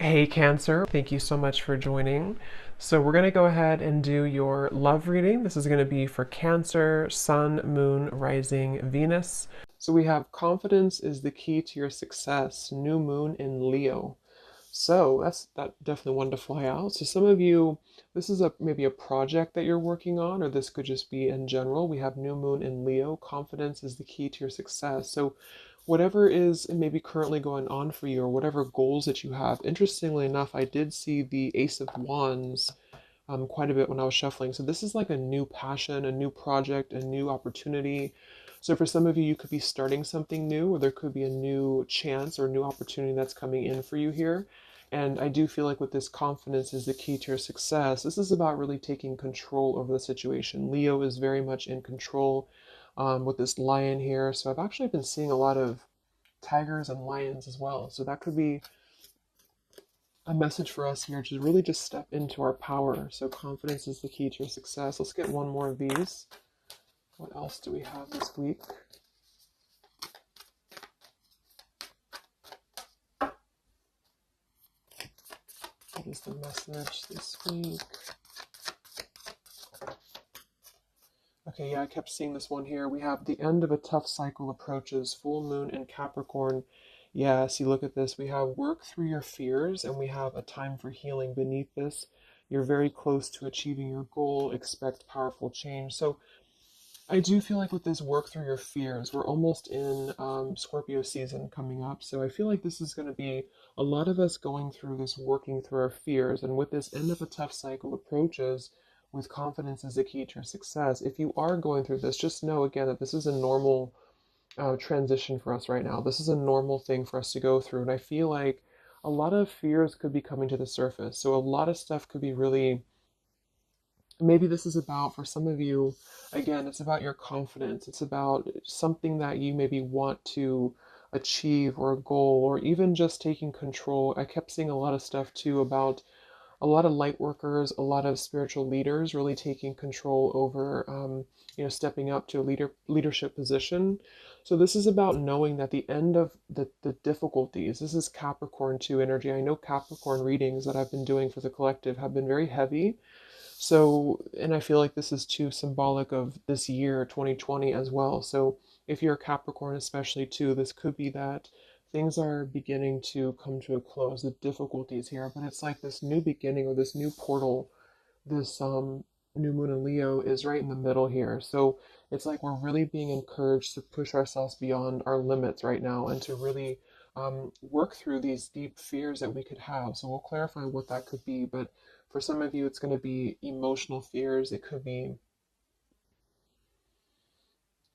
Hey Cancer, thank you so much for joining. So we're going to go ahead and do your love reading. This is going to be for Cancer, Sun, Moon, Rising, Venus. So we have confidence is the key to your success, new moon in Leo. So that definitely one to fly out. So some of you, this is maybe a project that you're working on, or this could just be in general. We have new moon in Leo. Confidence is the key to your success. So whatever is maybe currently going on for you, or whatever goals that you have. Interestingly enough, I did see the Ace of Wands quite a bit when I was shuffling. So this is like a new passion, a new project, a new opportunity. So for some of you, you could be starting something new, or there could be a new chance or new opportunity that's coming in for you here. And I do feel like with this confidence is the key to your success. This is about really taking control over the situation. Leo is very much in control with this lion here. So I've actually been seeing a lot of tigers and lions as well. So that could be a message for us here to really just step into our power. So confidence is the key to your success. Let's get one more of these. What else do we have this week? What is the message this week? Okay, yeah, I kept seeing this one here. We have the end of a tough cycle approaches, full moon in Capricorn. Yeah, see, look at this. We have work through your fears, and we have a time for healing beneath this. You're very close to achieving your goal. Expect powerful change. So I do feel like with this work through your fears, we're almost in Scorpio season coming up. So I feel like this is going to be a lot of us going through this, working through our fears. And with this end of a tough cycle approaches, with confidence is the key to your success. If you are going through this, just know again that this is a normal transition for us right now. This is a normal thing for us to go through. And I feel like a lot of fears could be coming to the surface. So a lot of stuff could be really, maybe this is about, for some of you, again, it's about your confidence. It's about something that you maybe want to achieve, or a goal, or even just taking control. I kept seeing a lot of stuff too about a lot of light workers, a lot of spiritual leaders really taking control over, stepping up to a leadership position. So this is about knowing that the end of the difficulties, this is Capricorn 2 energy. I know Capricorn readings that I've been doing for the collective have been very heavy. So, and I feel like this is too symbolic of this year, 2020 as well. So if you're a Capricorn especially too, this could be that things are beginning to come to a close, the difficulties here, but it's like this new beginning, or this new portal, this new moon in Leo is right in the middle here. So it's like we're really being encouraged to push ourselves beyond our limits right now, and to really work through these deep fears that we could have. So we'll clarify what that could be, but for some of you, it's going to be emotional fears. It could be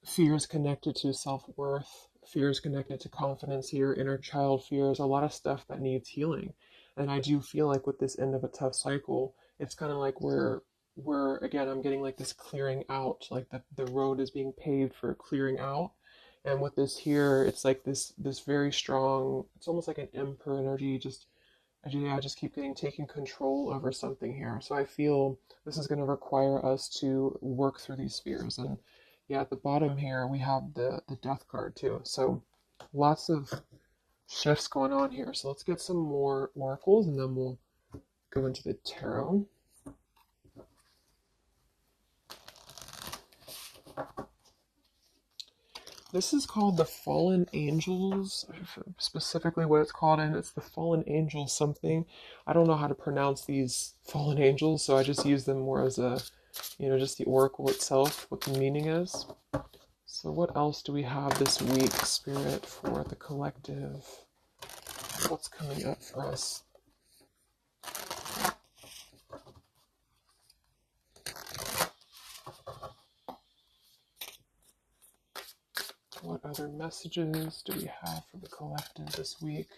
fears connected to self-worth, fears connected to confidence here, inner child fears, a lot of stuff that needs healing. And I do feel like with this end of a tough cycle, it's kind of like we're again, I'm getting like this clearing out, like the road is being paved for clearing out. And with this here, it's like this very strong, it's almost like an emperor energy, just I just keep getting taking control over something here. So I feel this is going to require us to work through these fears. And yeah, at the bottom here, we have the death card too. So lots of shifts going on here. So let's get some more oracles, and then we'll go into the tarot. This is called the Fallen Angels, specifically what it's called, and it's the Fallen Angels something. I don't know how to pronounce these Fallen Angels, so I just use them more as a, just the oracle itself, what the meaning is. So what else do we have this week, Spirit, for the collective? What's coming up for us? What other messages do we have for the collective this week?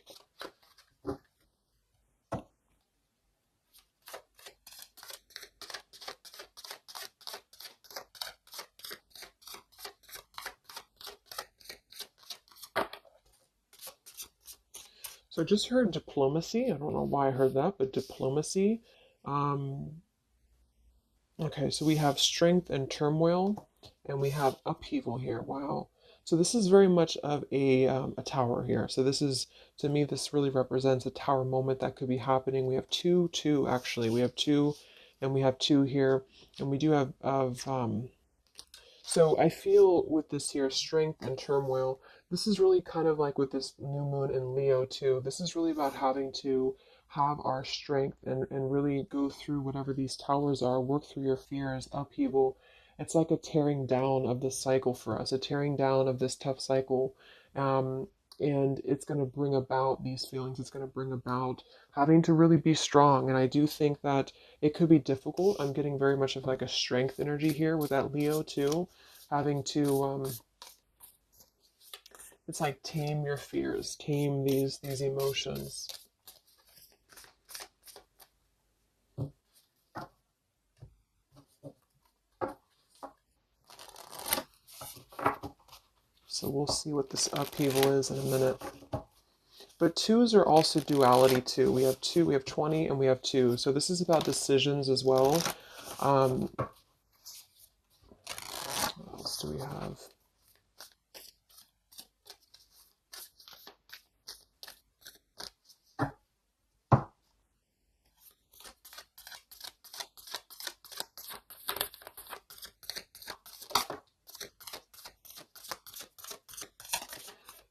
So I just heard diplomacy. I don't know why I heard that, but diplomacy. Okay, so we have strength and turmoil, and we have upheaval here. Wow. So this is very much of a tower here. So this is, to me, this really represents a tower moment that could be happening. We have two actually. We have two, and we have two here, and we do have so I feel with this here strength and turmoil, this is really kind of like with this new moon in Leo too. This is really about having to have our strength and really go through whatever these towers are, work through your fears, upheaval. It's like a tearing down of this cycle for us, a tearing down of this tough cycle. Um, and it's going to bring about these feelings. It's going to bring about having to really be strong. And I do think that it could be difficult. I'm getting very much of like a strength energy here with that Leo too, having to it's like tame your fears, tame these emotions. So we'll see what this upheaval is in a minute. But twos are also duality too. We have two, we have 20, and we have two. So this is about decisions as well. What else do we have?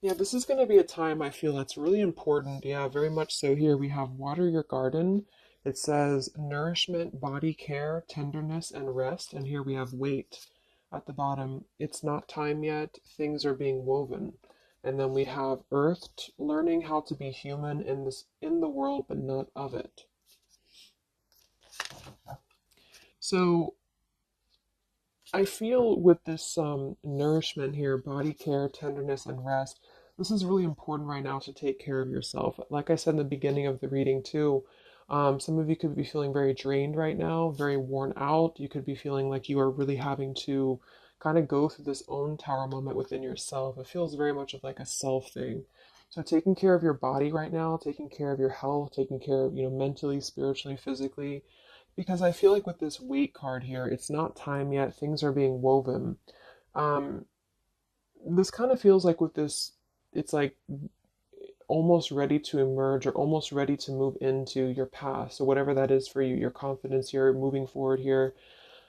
Yeah, this is going to be a time I feel that's really important. Yeah, very much so. Here we have water your garden. It says nourishment, body care, tenderness, and rest. And here we have wait at the bottom. It's not time yet. Things are being woven. And then we have earthed, learning how to be human in the world, but not of it. So I feel with this nourishment here, body care, tenderness, and rest, this is really important right now to take care of yourself. Like I said in the beginning of the reading, too, some of you could be feeling very drained right now, very worn out. You could be feeling like you are really having to kind of go through this own tower moment within yourself. It feels very much of like a self thing. So taking care of your body right now, taking care of your health, taking care of, mentally, spiritually, physically, because I feel like with this weight card here, it's not time yet. Things are being woven. Um, this kind of feels like with this, it's like almost ready to emerge or almost ready to move into your past. So whatever that is for you, your confidence here, moving forward here,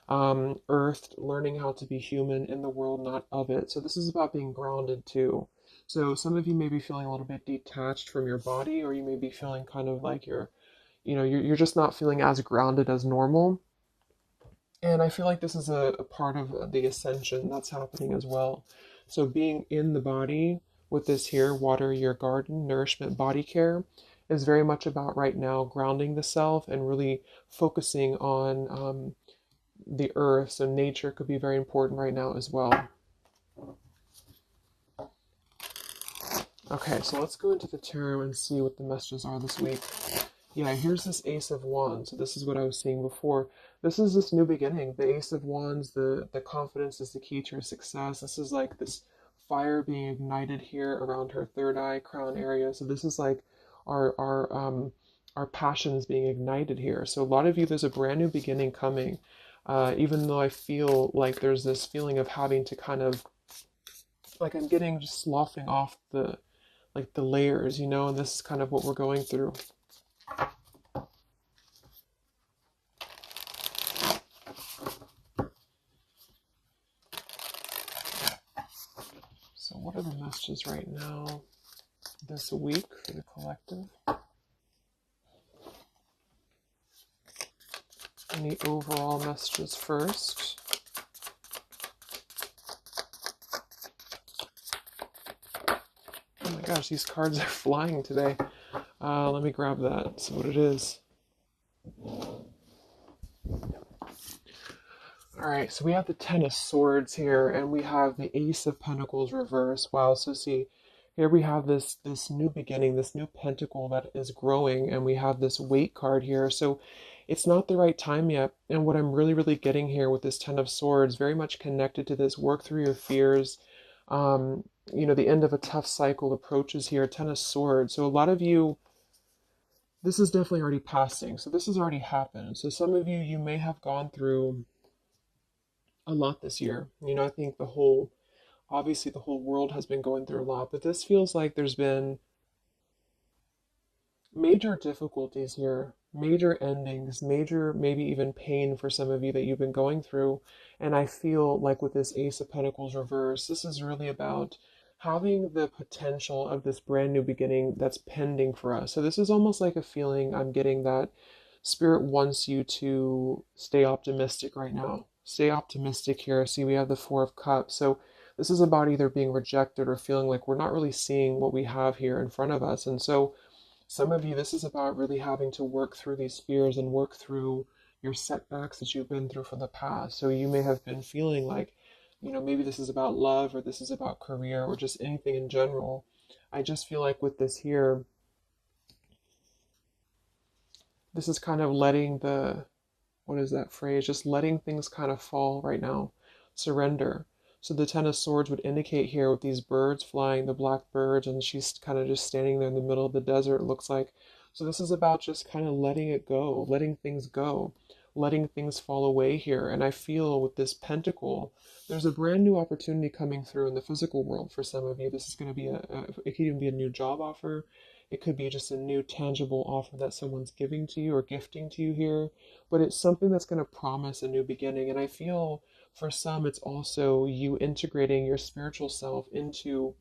earthed, learning how to be human in the world, not of it. So this is about being grounded too. So some of you may be feeling a little bit detached from your body, or you may be feeling kind of like you're just not feeling as grounded as normal. And I feel like this is a part of the ascension that's happening as well. So being in the body with this here, water your garden, nourishment, body care, is very much about right now grounding the self and really focusing on the earth. So nature could be very important right now as well. Okay, so let's go into the tarot and see what the messages are this week. Yeah, here's this Ace of Wands. So this is what I was seeing before. This is this new beginning. The Ace of Wands, the confidence is the key to your success. This is like this fire being ignited here around her third eye crown area. So this is like our passions being ignited here. So a lot of you, there's a brand new beginning coming. Even though I feel like there's this feeling of having to kind of like I'm getting just sloughing off the layers, and this is kind of what we're going through. So what are the messages right now this week for the collective? Any overall messages first? Oh my gosh, these cards are flying today. Let me grab that, see what it is. Alright, so we have the Ten of Swords here, and we have the Ace of Pentacles reversed. Wow, so see, here we have this new beginning, this new pentacle that is growing, and we have this weight card here. So it's not the right time yet. And what I'm really, really getting here with this Ten of Swords, very much connected to this work through your fears. The end of a tough cycle approaches here, Ten of Swords. So a lot of you, this is definitely already passing. So this has already happened. So some of you, you may have gone through a lot this year. I think the whole obviously the whole world has been going through a lot, but this feels like there's been major difficulties here, major endings, major maybe even pain for some of you that you've been going through. And I feel like with this Ace of Pentacles reverse, this is really about having the potential of this brand new beginning that's pending for us. So this is almost like a feeling I'm getting that Spirit wants you to stay optimistic right now. Stay optimistic here. See, we have the Four of Cups. So this is about either being rejected or feeling like we're not really seeing what we have here in front of us. And so some of you, this is about really having to work through these fears and work through your setbacks that you've been through from the past. So you may have been feeling like, maybe this is about love or this is about career or just anything in general. I just feel like with this here, this is kind of letting what is that phrase? Just letting things kind of fall right now. Surrender. So the Ten of Swords would indicate here with these birds flying, the black birds, and she's kind of just standing there in the middle of the desert, it looks like. So this is about just kind of letting it go, letting things go, letting things fall away here. And I feel with this pentacle, there's a brand new opportunity coming through in the physical world for some of you. This is going to be it could even be a new job offer. It could be just a new tangible offer that someone's giving to you or gifting to you here, but it's something that's going to promise a new beginning. And I feel for some, it's also you integrating your spiritual self into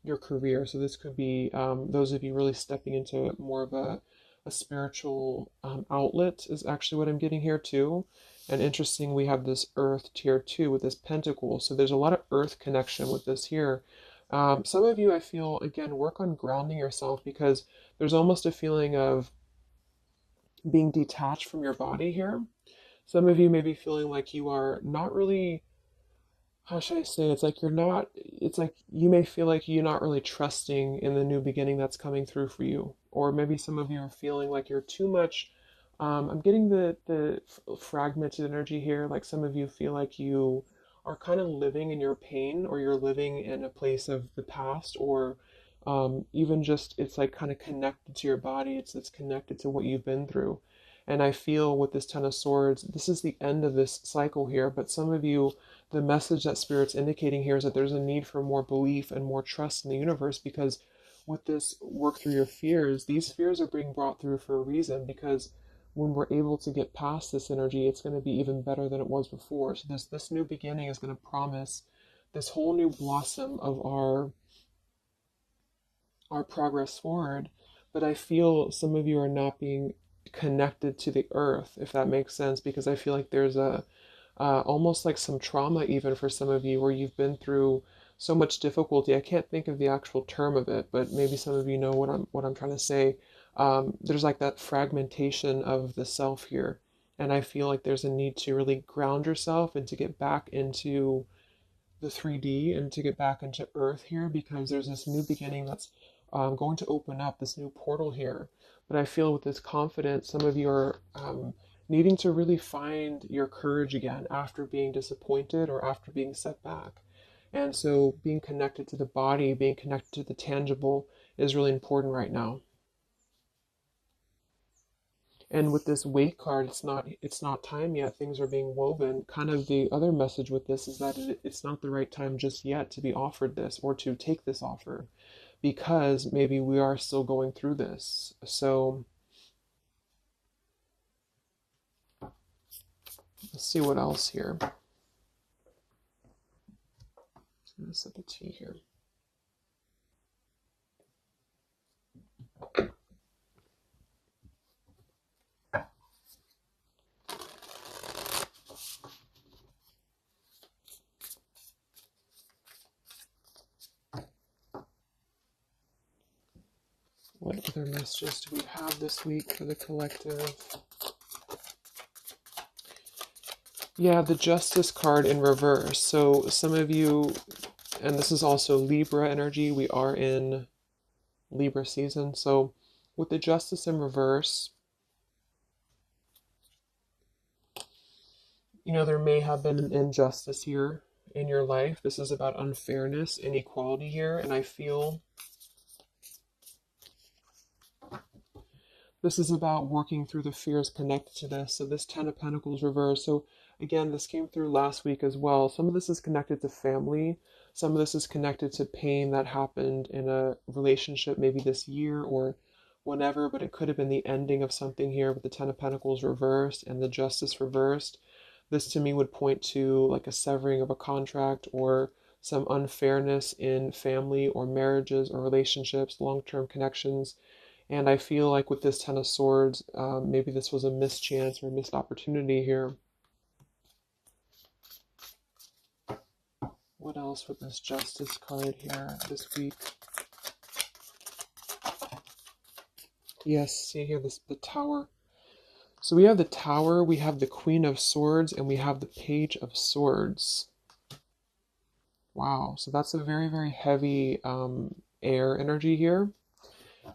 your career. So this could be those of you really stepping into more of a spiritual outlet is actually what I'm getting here too. And interesting, we have this earth tier 2 with this pentacle. So there's a lot of earth connection with this here. Some of you, I feel, again, work on grounding yourself because there's almost a feeling of being detached from your body here. Some of you may be feeling like you are not really, how should I say, it's like you may feel like you're not really trusting in the new beginning that's coming through for you. Or maybe some of you are feeling like you're too much. I'm getting the fragmented energy here. Like some of you feel like you are kind of living in your pain or you're living in a place of the past or even just it's like kind of connected to your body. It's connected to what you've been through. And I feel with this Ten of Swords, this is the end of this cycle here. But some of you, the message that Spirit's indicating here is that there's a need for more belief and more trust in the universe because with this work through your fears, these fears are being brought through for a reason because when we're able to get past this energy, it's going to be even better than it was before. So this new beginning is going to promise this whole new blossom of our progress forward. But I feel some of you are not being connected to the earth, if that makes sense, because I feel like there's a almost like some trauma even for some of you where you've been through so much difficulty. I can't think of the actual term of it, but maybe some of you know what I'm trying to say. There's like that fragmentation of the self here, and I feel like there's a need to really ground yourself and to get back into the 3D and to get back into Earth here because there's this new beginning that's going to open up this new portal here. But I feel with this confidence, some of you are needing to really find your courage again after being disappointed or after being set back. And so being connected to the body, being connected to the tangible is really important right now. And with this weight card, it's not time yet. Things are being woven. Kind of the other message with this is that it's not the right time just yet to be offered this or to take this offer because maybe we are still going through this. So let's see what else here. I'm gonna set the T here. What other messages do we have this week for the collective? Yeah, the Justice card in reverse. So some of you, and this is also Libra energy, we are in Libra season. So with the Justice in reverse, there may have been an injustice here in your life. This is about unfairness, inequality here, and I feel This is about working through the fears connected to this. So this Ten of Pentacles reverse. So again, this came through last week as well. Some of this is connected to family. Some of this is connected to pain that happened in a relationship maybe this year or whenever, but it could have been the ending of something here with the Ten of Pentacles reversed and the Justice reversed. This to me would point to like a severing of a contract or some unfairness in family or marriages or relationships, long-term connections. And I feel like with this Ten of Swords, maybe this was a mischance or a missed opportunity here. What else with this Justice card here this week? Yes, see here, the Tower. So we have the Tower, we have the Queen of Swords, and we have the Page of Swords. Wow, so that's a very, very heavy air energy here.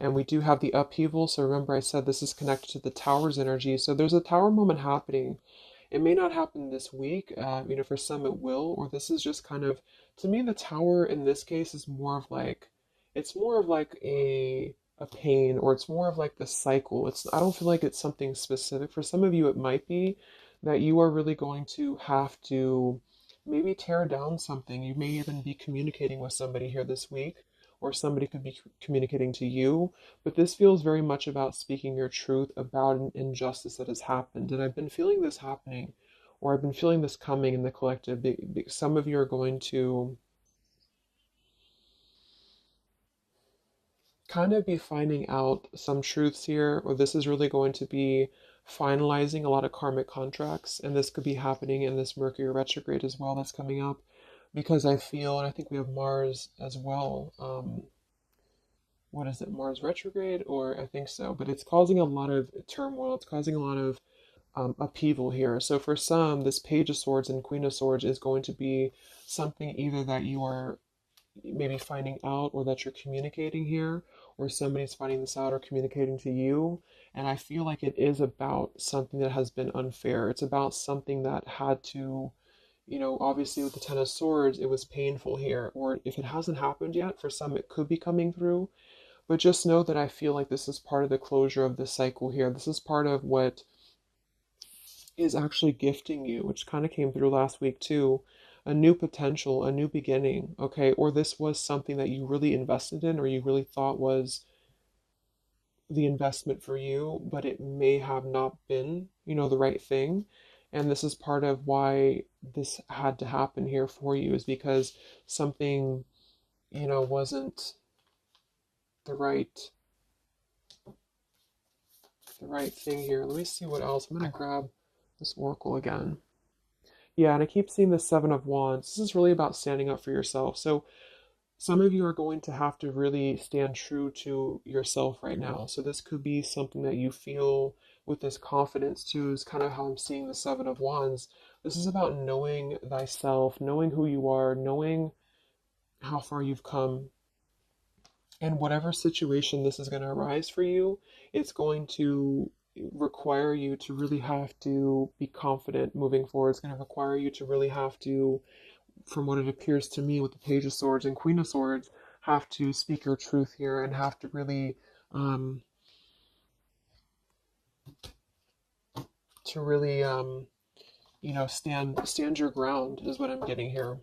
And we do have the upheaval. So remember I said this is connected to the Tower's energy. So there's a Tower moment happening. It may not happen this week. For some it will, or this is just kind of, to me, the Tower in this case is more of like, it's more of like a pain, or it's more of like the cycle. I don't feel like it's something specific. For some of you, it might be that you are really going to have to maybe tear down something. You may even be communicating with somebody here this week, or somebody could be communicating to you. But this feels very much about speaking your truth about an injustice that has happened. And I've been feeling this happening, or I've been feeling this coming in the collective. Some of you are going to kind of be finding out some truths here, or this is really going to be finalizing a lot of karmic contracts. And this could be happening in this Mercury retrograde as well that's coming up. Because I feel, and I think we have Mars as well. What is it, Mars retrograde? Or I think so. But it's causing a lot of turmoil. It's causing a lot of upheaval here. So for some, this Page of Swords and Queen of Swords is going to be something either that you are maybe finding out or that you're communicating here, or somebody's finding this out or communicating to you. And I feel like it is about something that has been unfair. It's about something that had to, obviously with the Ten of Swords, it was painful here. Or if it hasn't happened yet, for some it could be coming through. But just know that I feel like this is part of the closure of the cycle here. This is part of what is actually gifting you, which kind of came through last week too. A new potential, a new beginning, okay? Or this was something that you really invested in or you really thought was the investment for you, but it may have not been, the right thing. And this is part of why this had to happen here for you, is because something, wasn't the right thing here. Let me see what else. I'm gonna grab this oracle again. Yeah, and I keep seeing the Seven of Wands. This is really about standing up for yourself. So some of you are going to have to really stand true to yourself right now. So this could be something that you feel with this confidence too, is kind of how I'm seeing the Seven of Wands. This is about knowing thyself, knowing who you are, knowing how far you've come. And whatever situation this is going to arise for you, it's going to require you to really have to be confident moving forward. It's going to require you to really have to, from what it appears to me with the Page of Swords and Queen of Swords, have to speak your truth here and have to really, to really, stand your ground is what I'm getting here.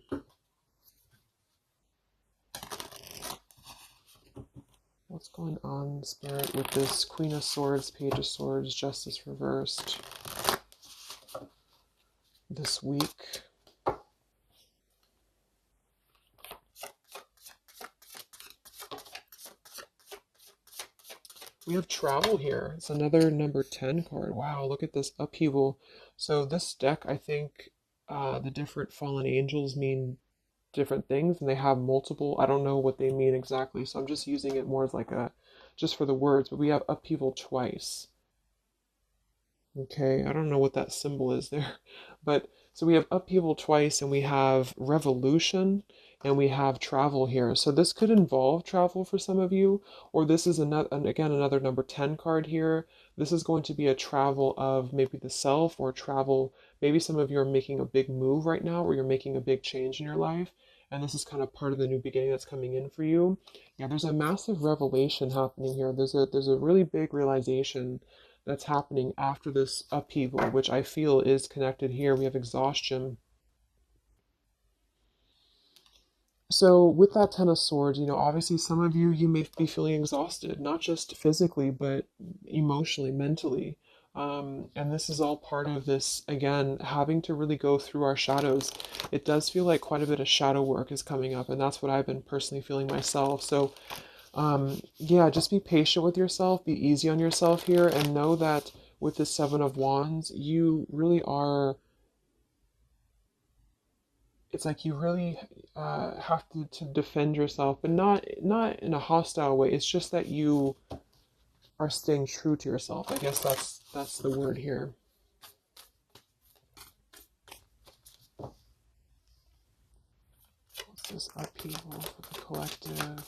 What's going on, Spirit, with this Queen of Swords, Page of Swords, Justice reversed this week? We have travel here. It's another number 10 card. Wow, look at this upheaval. So this deck, I think the different fallen angels mean different things, and they have multiple, I don't know what they mean exactly, so I'm just using it more as like just for the words, but we have upheaval twice. Okay, I don't know what that symbol is there, but so we have upheaval twice, and we have revolution, and we have travel here. So this could involve travel for some of you, or this is another number 10 card here. This is going to be a travel of maybe the self, or travel, maybe some of you are making a big move right now, or you're making a big change in your life, and this is kind of part of the new beginning that's coming in for you. Yeah, there's a massive revelation happening here. There's a really big realization that's happening after this upheaval, which I feel is connected here. We have exhaustion. So with that Ten of Swords, obviously some of you, you may be feeling exhausted, not just physically, but emotionally, mentally. And this is all part of this, again, having to really go through our shadows. It does feel like quite a bit of shadow work is coming up, and that's what I've been personally feeling myself. So, yeah, just be patient with yourself, be easy on yourself here, and know that with the Seven of Wands, you really are, it's like you really have to defend yourself, but not in a hostile way. It's just that you are staying true to yourself. I guess that's the word here. What's this upheaval for the collective?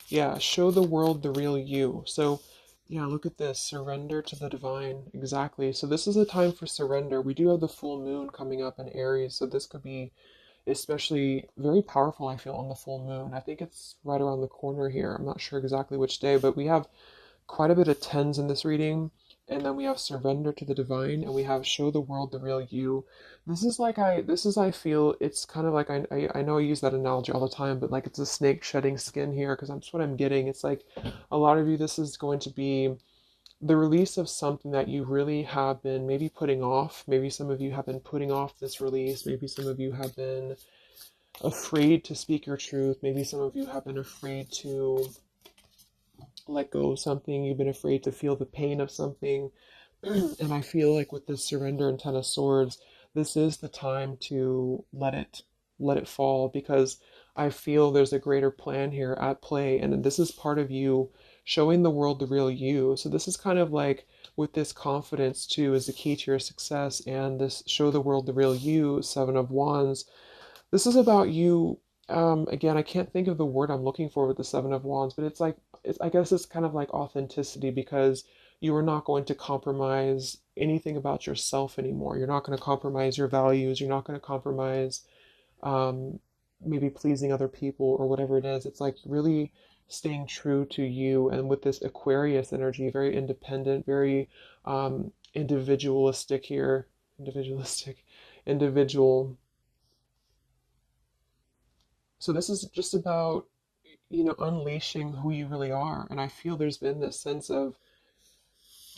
Yeah, show the world the real you. So, yeah, look at this. Surrender to the divine. Exactly. So this is a time for surrender. We do have the full moon coming up in Aries, so this could be especially very powerful, I feel, on the full moon. I think it's right around the corner here. I'm not sure exactly which day, but we have quite a bit of tens in this reading. And then we have surrender to the divine, and we have show the world the real you. I feel, it's kind of like, I know I use that analogy all the time, but like it's a snake shedding skin here, because that's what I'm getting. It's like a lot of you, this is going to be the release of something that you really have been maybe putting off. Maybe some of you have been putting off this release. Maybe some of you have been afraid to speak your truth. Maybe some of you have been afraid to let go of something. You've been afraid to feel the pain of something. And I feel like with this surrender and Ten of Swords, this is the time to let it fall, because I feel there's a greater plan here at play, and this is part of you showing the world the real you. So this is kind of like, with this confidence too is the key to your success, and this show the world the real you, Seven of Wands. This is about you. Again, I can't think of the word I'm looking for with the Seven of Wands, but I guess it's kind of like authenticity, because you are not going to compromise anything about yourself anymore. You're not going to compromise your values. You're not going to compromise um, maybe pleasing other people or whatever it is. It's like really staying true to you. And with this Aquarius energy, very independent, very individualistic here, individualistic, individual. So this is just about, unleashing who you really are. And I feel there's been this sense of,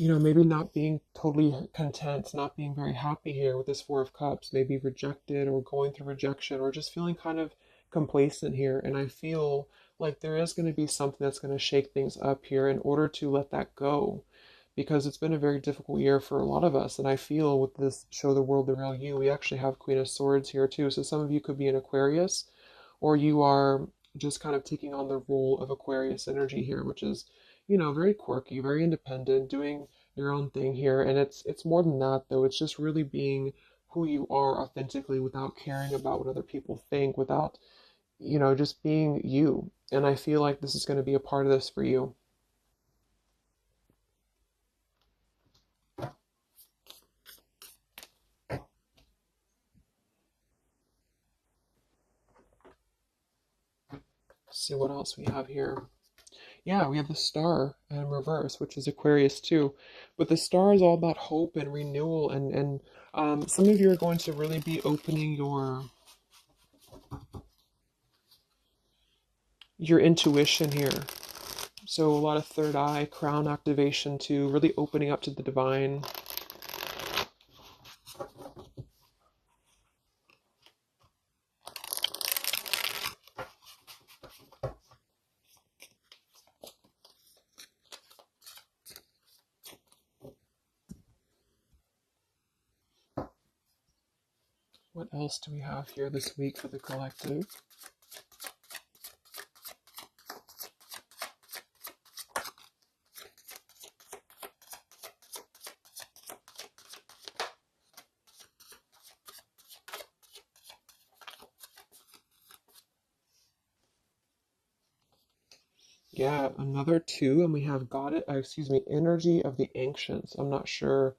maybe not being totally content, not being very happy here with this Four of Cups, maybe rejected or going through rejection, or just feeling kind of complacent here. And I feel like there is going to be something that's going to shake things up here in order to let that go, because it's been a very difficult year for a lot of us. And I feel with this show the world the real you, we actually have Queen of Swords here too. So some of you could be an Aquarius, or you are just kind of taking on the role of Aquarius energy here, which is, very quirky, very independent, doing your own thing here. And it's more than that though. It's just really being who you are authentically, without caring about what other people think, without, just being you. And I feel like this is going to be a part of this for you. Let's see what else we have here. Yeah, we have the star in reverse, which is Aquarius too. But the star is all about hope and renewal, and some of you are going to really be opening your intuition here. So a lot of third eye, crown activation too, really opening up to the divine. What else do we have here this week for the collective? Yeah, another two, and we have energy of the ancients. I'm not sure,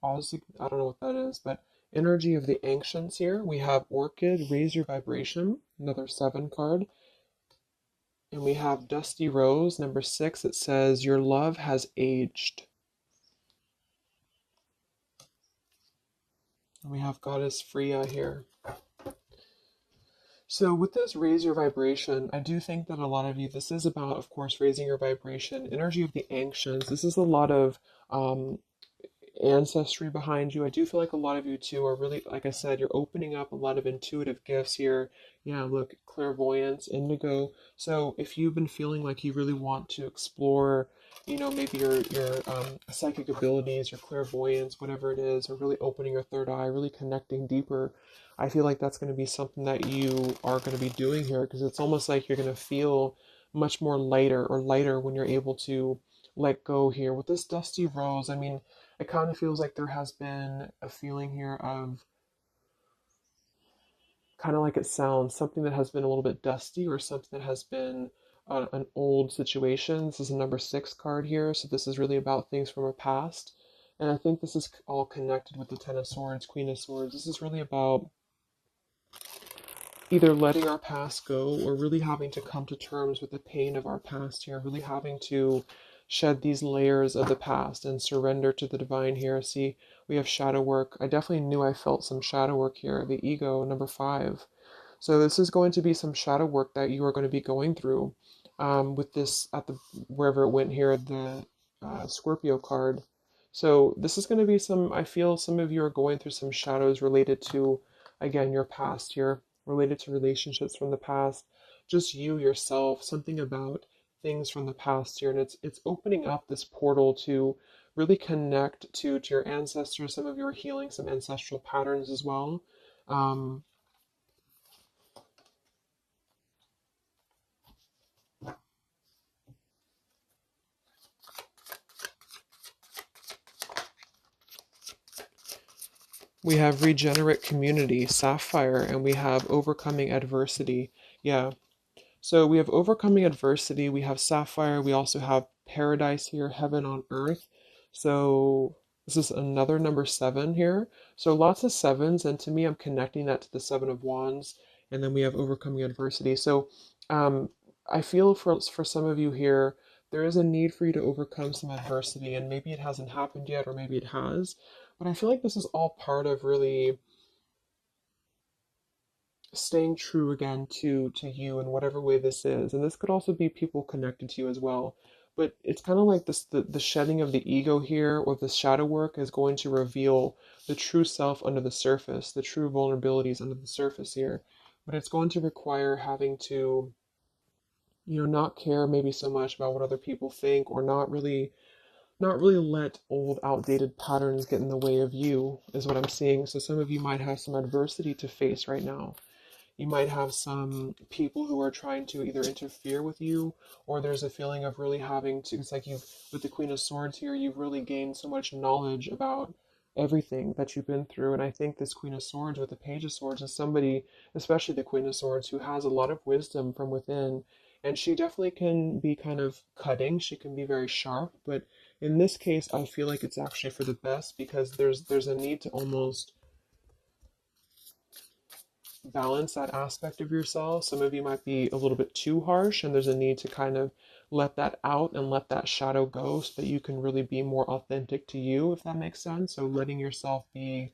honestly, I don't know what that is, but Energy of the ancients here. We have Orchid, raise your vibration, another 7 card. And we have Dusty Rose, number 6. It says, your love has aged. And we have Goddess Freya here. So with this raise your vibration, I do think that a lot of you, this is about, of course, raising your vibration. Energy of the ancients. This is a lot of ancestry behind you. I do feel like a lot of you too are really, like I said, you're opening up a lot of intuitive gifts here. Yeah, look, clairvoyance, indigo. So if you've been feeling like you really want to explore, maybe your psychic abilities, your clairvoyance, whatever it is, or really opening your third eye, really connecting deeper, I feel like that's going to be something that you are going to be doing here, because it's almost like you're going to feel much more lighter when you're able to let go here. With this Dusty Rose, I mean, it kind of feels like there has been a feeling here of, kind of like it sounds, something that has been a little bit dusty, or something that has been an old situation. This is a number 6 card here, so this is really about things from our past. And I think this is all connected with the Ten of Swords, Queen of Swords. This is really about either letting our past go, or really having to come to terms with the pain of our past here, really having to shed these layers of the past and surrender to the divine here. See, we have shadow work. I definitely knew I felt some shadow work here. The ego, number 5. So this is going to be some shadow work that you are going to be going through with this at the wherever it went here, the Scorpio card. So this is going to be some, I feel some of you are going through some shadows related to, again, your past here, related to relationships from the past, just you yourself, something about things from the past here. And it's opening up this portal to really connect to your ancestors. Some of you are healing some ancestral patterns as well. Um, we have regenerate community, sapphire, and we have overcoming adversity. Yeah, so we have overcoming adversity, we have sapphire, we also have paradise here, heaven on earth. So this is another number 7 here. So lots of sevens, and to me, I'm connecting that to the 7 of Wands, and then we have overcoming adversity. So um, I feel for some of you here, there is a need for you to overcome some adversity, and maybe it hasn't happened yet, or maybe it has. But I feel like this is all part of really staying true again to you in whatever way this is. And this could also be people connected to you as well. But it's kind of like this, the shedding of the ego here, or the shadow work, is going to reveal the true self under the surface, the true vulnerabilities under the surface here. But it's going to require having to, not care maybe so much about what other people think, or not really let old outdated patterns get in the way of you, is what I'm seeing. So some of you might have some adversity to face right now. You might have some people who are trying to either interfere with you, or there's a feeling of really having to, it's like you've, with the Queen of Swords here, you've really gained so much knowledge about everything that you've been through. And I think this Queen of Swords with the Page of Swords is somebody, especially the Queen of Swords, who has a lot of wisdom from within. And she definitely can be kind of cutting, she can be very sharp, but in this case, I feel like it's actually for the best, because there's a need to almost balance that aspect of yourself. Some of you might be a little bit too harsh, and there's a need to kind of let that out and let that shadow go, so that you can really be more authentic to you, if that makes sense. So letting yourself be,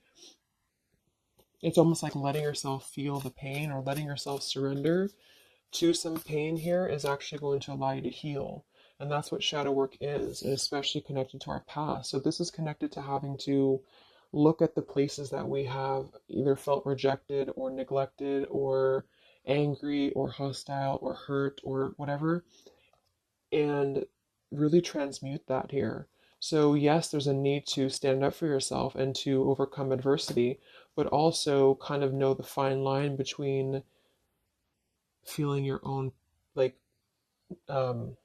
it's almost like letting yourself feel the pain, or letting yourself surrender to some pain here, is actually going to allow you to heal. And that's what shadow work is, and especially connected to our past. So this is connected to having to look at the places that we have either felt rejected, or neglected, or angry, or hostile, or hurt, or whatever, and really transmute that here. So, yes, there's a need to stand up for yourself and to overcome adversity, but also kind of know the fine line between feeling your own, like, um,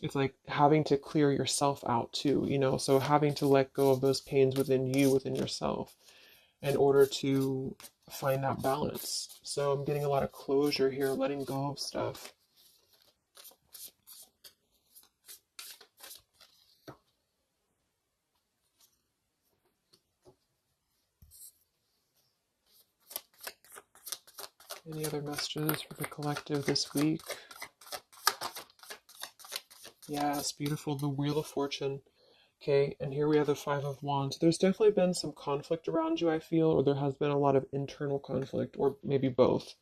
it's like having to clear yourself out too, so having to let go of those pains within you, within yourself, in order to find that balance. So I'm getting a lot of closure here, letting go of stuff. Any other messages for the collective this week? Yes, beautiful. The Wheel of Fortune. Okay, and here we have the Five of Wands. There's definitely been some conflict around you, I feel, or there has been a lot of internal conflict, or maybe both.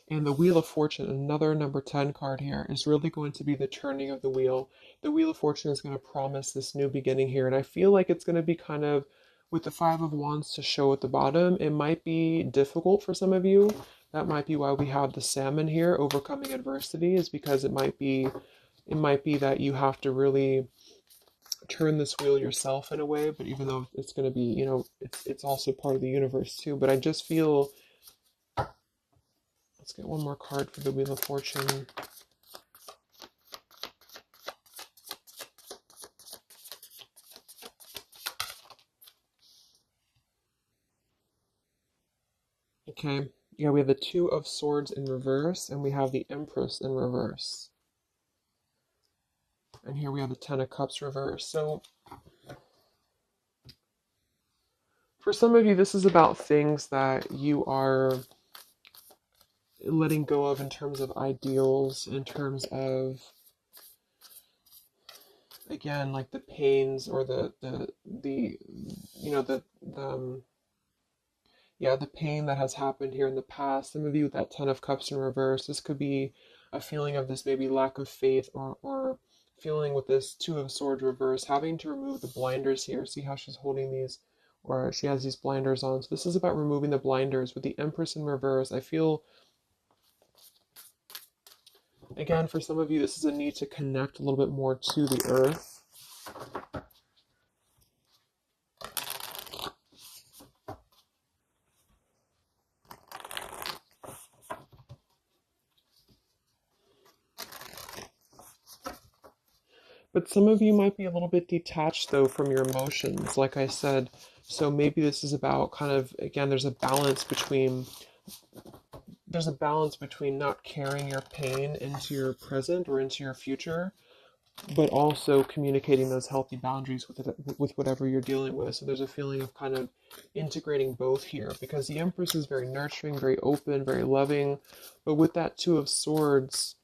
And the Wheel of Fortune, another number 10 card here, is really going to be the turning of the wheel. The Wheel of Fortune is going to promise this new beginning here. And I feel like it's going to be kind of, with the Five of Wands to show at the bottom, it might be difficult for some of you. That might be why we have the salmon here, overcoming adversity, is because it might be that you have to really turn this wheel yourself in a way, but even though it's going to be, it's also part of the universe too. But I just feel, let's get one more card for the Wheel of Fortune. Okay, yeah, we have the Two of Swords in reverse, and we have the Empress in reverse. And here we have the Ten of Cups reverse. So for some of you, this is about things that you are letting go of in terms of ideals, in terms of, again, like the pains or the you know the pain that has happened here in the past. Some of you with that Ten of Cups in reverse, this could be a feeling of this maybe lack of faith, or feeling with this Two of Swords reverse, having to remove the blinders here. See how she's holding these, or she has these blinders on. So this is about removing the blinders. With the Empress in reverse, I feel, again, for some of you, this is a need to connect a little bit more to the earth. But some of you might be a little bit detached, though, from your emotions, like I said. So maybe this is about kind of, again, there's a balance between not carrying your pain into your present or into your future, but also communicating those healthy boundaries with whatever you're dealing with. So there's a feeling of kind of integrating both here, because the Empress is very nurturing, very open, very loving. But with that Two of Swords,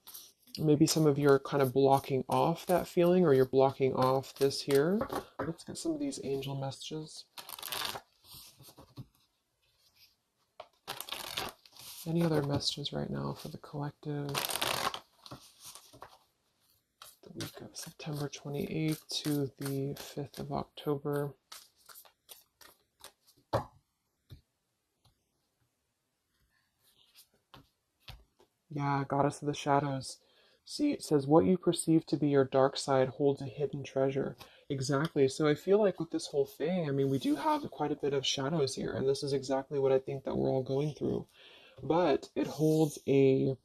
maybe some of you are kind of blocking off that feeling, or you're blocking off this here. Let's get some of these angel messages. Any other messages right now for the collective? The week of September 28th to the 5th of October. Yeah, Goddess of the Shadows. See, it says, what you perceive to be your dark side holds a hidden treasure. Exactly. So I feel like with this whole thing, I mean, we do have quite a bit of shadows here, and this is exactly what I think that we're all going through. But it holds a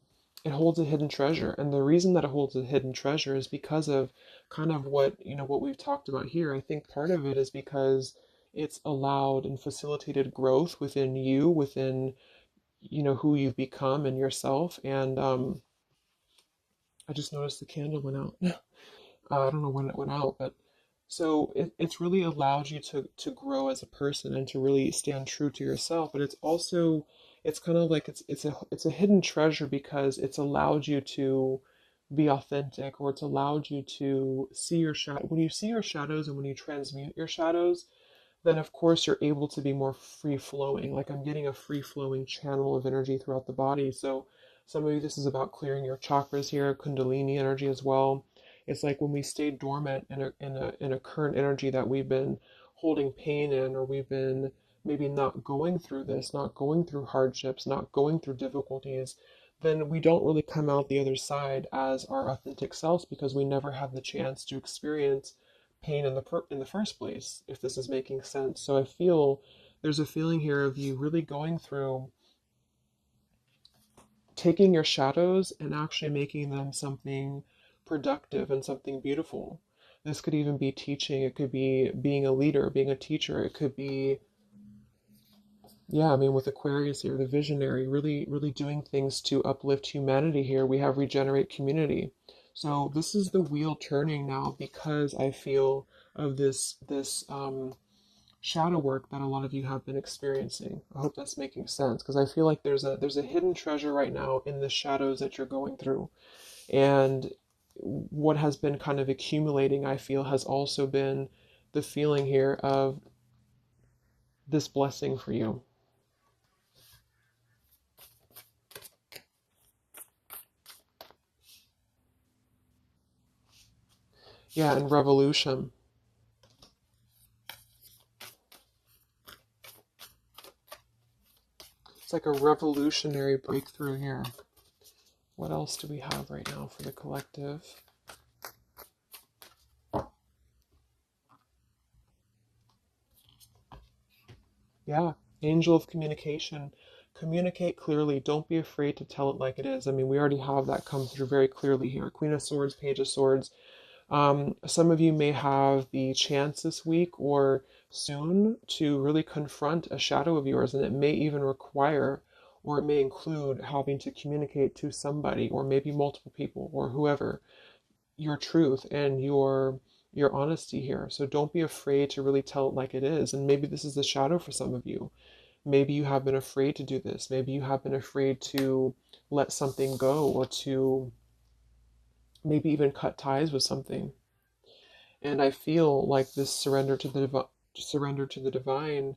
hidden treasure, and the reason that it holds a hidden treasure is because of kind of what we've talked about here. I think part of it is because it's allowed and facilitated growth within you, within who you've become and yourself. And I just noticed the candle went out. I don't know when it went out, but so it's really allowed you to grow as a person and to really stand true to yourself. But it's kind of like it's a hidden treasure because it's allowed you to be authentic, or it's allowed you to see your shadow. When you see your shadows and when you transmute your shadows, then of course you're able to be more free flowing. Like, I'm getting a free flowing channel of energy throughout the body. So some of you, this is about clearing your chakras here, kundalini energy as well. It's like when we stay dormant in a current energy that we've been holding pain in, or we've been maybe not going through this, not going through hardships, not going through difficulties, then we don't really come out the other side as our authentic selves, because we never have the chance to experience pain in the first place, if this is making sense. So I feel there's a feeling here of you really going through taking your shadows and actually making them something productive and something beautiful. This could even be teaching, it could be being a leader, being a teacher, it could be, yeah, I mean, with Aquarius here, the visionary, really, really doing things to uplift humanity here. We have regenerate community. So this is the wheel turning now, because I feel of this shadow work that a lot of you have been experiencing. I hope that's making sense, because I feel like there's a hidden treasure right now in the shadows that you're going through. And what has been kind of accumulating, I feel, has also been the feeling here of this blessing for you. Yeah, and revolution. It's like a revolutionary breakthrough here. What else do we have right now for the collective? Yeah, angel of communication. Communicate clearly. Don't be afraid to tell it like it is. I mean, we already have that come through very clearly here. Queen of Swords, Page of Swords. Some of you may have the chance this week or soon to really confront a shadow of yours, and it may even require or it may include having to communicate to somebody or maybe multiple people or whoever your truth and your honesty here. So don't be afraid to really tell it like it is. And maybe this is the shadow for some of you. Maybe you have been afraid to do this. Maybe you have been afraid to let something go or to maybe even cut ties with something. And I feel like this surrender to the divine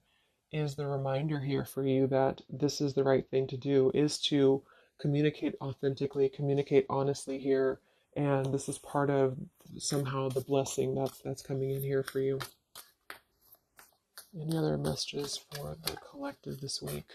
is the reminder here for you that this is the right thing to do, is to communicate authentically, communicate honestly here, and this is part of somehow the blessing that's coming in here for you. Any other messages for the collective this week?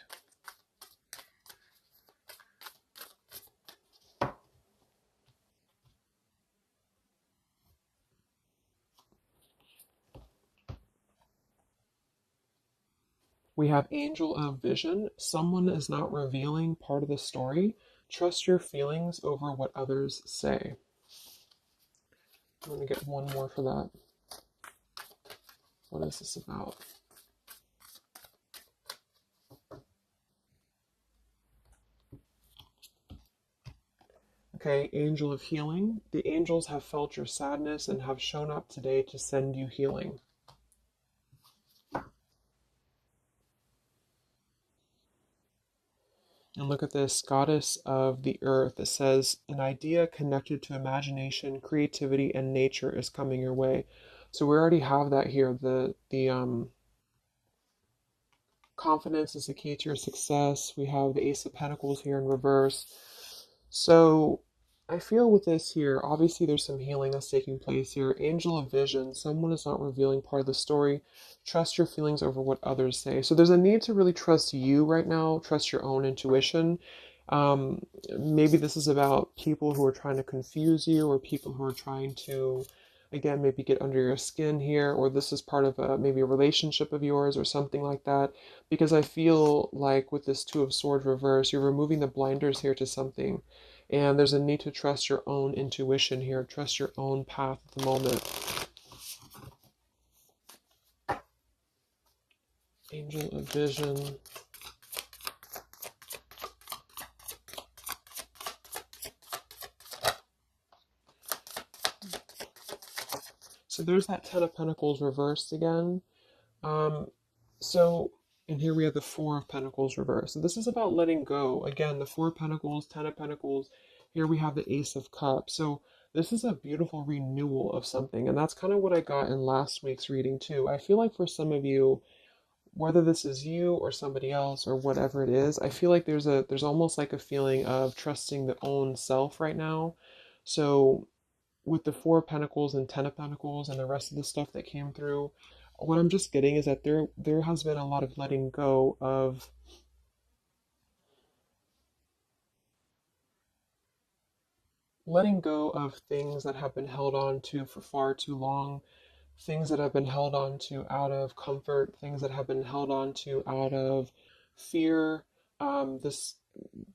We have Angel of Vision. Someone is not revealing part of the story. Trust your feelings over what others say. I'm going to get one more for that. What is this about? Okay, Angel of Healing. The angels have felt your sadness and have shown up today to send you healing. And look at this, Goddess of the Earth. It says, an idea connected to imagination, creativity, and nature is coming your way. So we already have that here. The confidence is the key to your success. We have the Ace of Pentacles here in reverse. So I feel with this here, obviously there's some healing that's taking place here. Angel of Vision, someone is not revealing part of the story. Trust your feelings over what others say. So there's a need to really trust you right now, trust your own intuition. Maybe this is about people who are trying to confuse you or people who are trying to, again, maybe get under your skin here, or this is part of maybe a relationship of yours or something like that. Because I feel like with this Two of Swords reverse, you're removing the blinders here to something. And there's a need to trust your own intuition here, trust your own path at the moment. Angel of Vision. So there's that Ten of Pentacles reversed again. Um, so, and here we have the Four of Pentacles reversed. So this is about letting go. Again, the Four of Pentacles, Ten of Pentacles. Here we have the Ace of Cups. So this is a beautiful renewal of something. And that's kind of what I got in last week's reading too. I feel like for some of you, whether this is you or somebody else or whatever it is, I feel like there's almost like a feeling of trusting the own self right now. So with the Four of Pentacles and Ten of Pentacles and the rest of the stuff that came through, what I'm just getting is that there has been a lot of letting go of things that have been held on to for far too long, things that have been held on to out of comfort, things that have been held on to out of fear. This,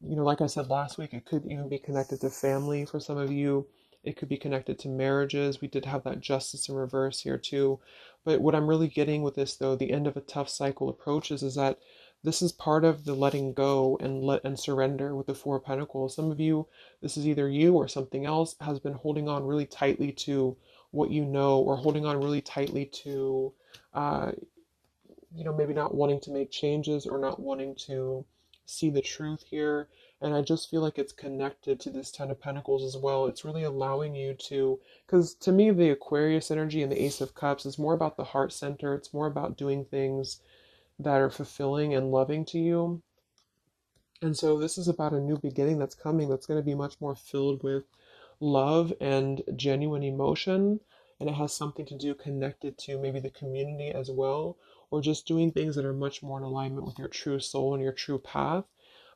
like I said last week, it could even be connected to family for some of you. It could be connected to marriages. We did have that justice in reverse here too. But what I'm really getting with this, though, the end of a tough cycle approaches, is that this is part of the letting go and let and surrender with the Four of Pentacles. Some of you, this is either you or something else, has been holding on really tightly to what you know, or holding on really tightly to, uh, maybe not wanting to make changes or not wanting to see the truth here. And I just feel like it's connected to this Ten of Pentacles as well. It's really allowing you to, because to me, the Aquarius energy and the Ace of Cups is more about the heart center. It's more about doing things that are fulfilling and loving to you. And so this is about a new beginning that's coming that's going to be much more filled with love and genuine emotion. And it has something to do connected to maybe the community as well, or just doing things that are much more in alignment with your true soul and your true path.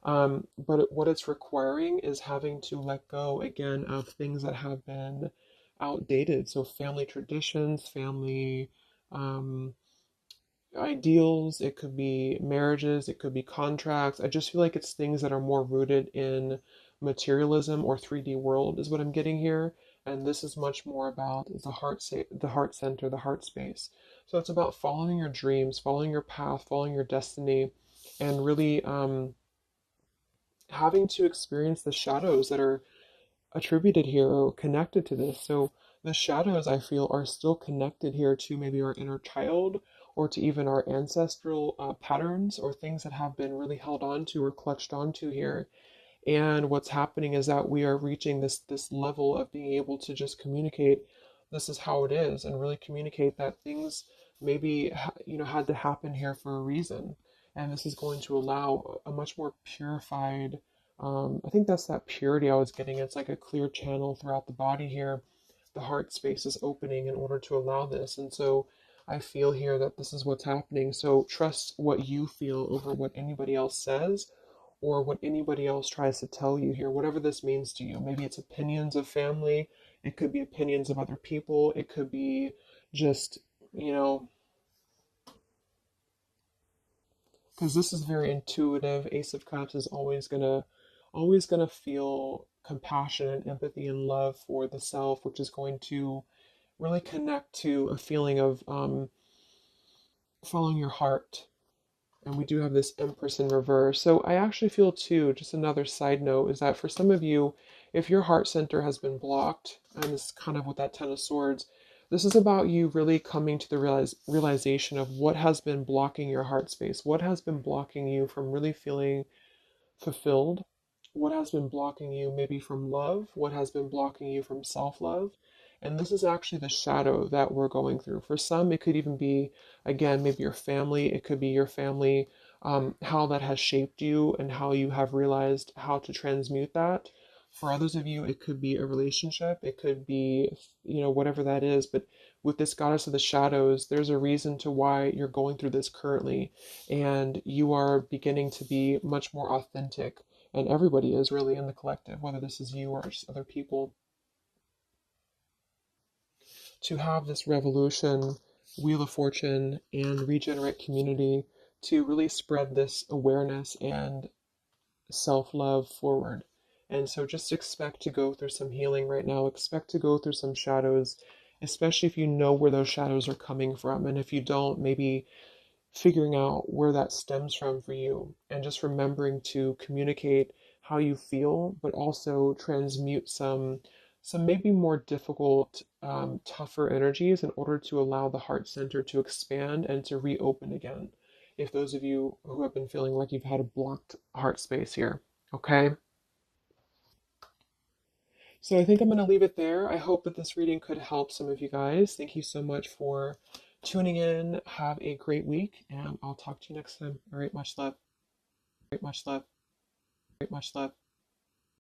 But what it's requiring is having to let go again of things that have been outdated. So family traditions, family um, ideals, it could be marriages, it could be contracts. I just feel like it's things that are more rooted in materialism or 3D world is what I'm getting here. And this is much more about the heart center, the heart space. So it's about following your dreams, following your path, following your destiny, and really having to experience the shadows that are attributed here or connected to this. So the shadows I feel are still connected here to maybe our inner child or to even our ancestral patterns or things that have been really held on to or clutched onto here. And what's happening is that we are reaching this level of being able to just communicate this is how it is and really communicate that things maybe had to happen here for a reason. And this is going to allow a much more purified I think that's that purity I was getting. It's like a clear channel throughout the body here. The heart space is opening in order to allow this. And so I feel here that this is what's happening. So trust what you feel over what anybody else says or what anybody else tries to tell you here, whatever this means to you. Maybe it's opinions of family, it could be opinions of other people, it could be just, you know, because this is very intuitive. Ace of Cups is always gonna feel compassion and empathy and love for the self, which is going to really connect to a feeling of following your heart. And we do have this Empress in reverse. So I actually feel too, just another side note, is that for some of you, if your heart center has been blocked, and this is kind of with that Ten of Swords, this is about you really coming to the realization of what has been blocking your heart space, what has been blocking you from really feeling fulfilled, what has been blocking you maybe from love, what has been blocking you from self love. And this is actually the shadow that we're going through. For some, it could even be, again, maybe your family, it could be your family, how that has shaped you and how you have realized how to transmute that. For others of you, it could be a relationship, it could be, whatever that is. But with this goddess of the shadows, there's a reason to why you're going through this currently, and you are beginning to be much more authentic. And everybody is really in the collective, whether this is you or just other people, to have this revolution, Wheel of Fortune, and regenerate community to really spread this awareness and self love forward. And so just expect to go through some healing right now. Expect to go through some shadows, especially if you know where those shadows are coming from. And if you don't, maybe figuring out where that stems from for you and just remembering to communicate how you feel, but also transmute some maybe more difficult, tougher energies in order to allow the heart center to expand and to reopen again. If those of you who have been feeling like you've had a blocked heart space here, okay? So I think I'm going to leave it there. I hope that this reading could help some of you guys. Thank you so much for tuning in. Have a great week, and I'll talk to you next time. All right, much love. Much love.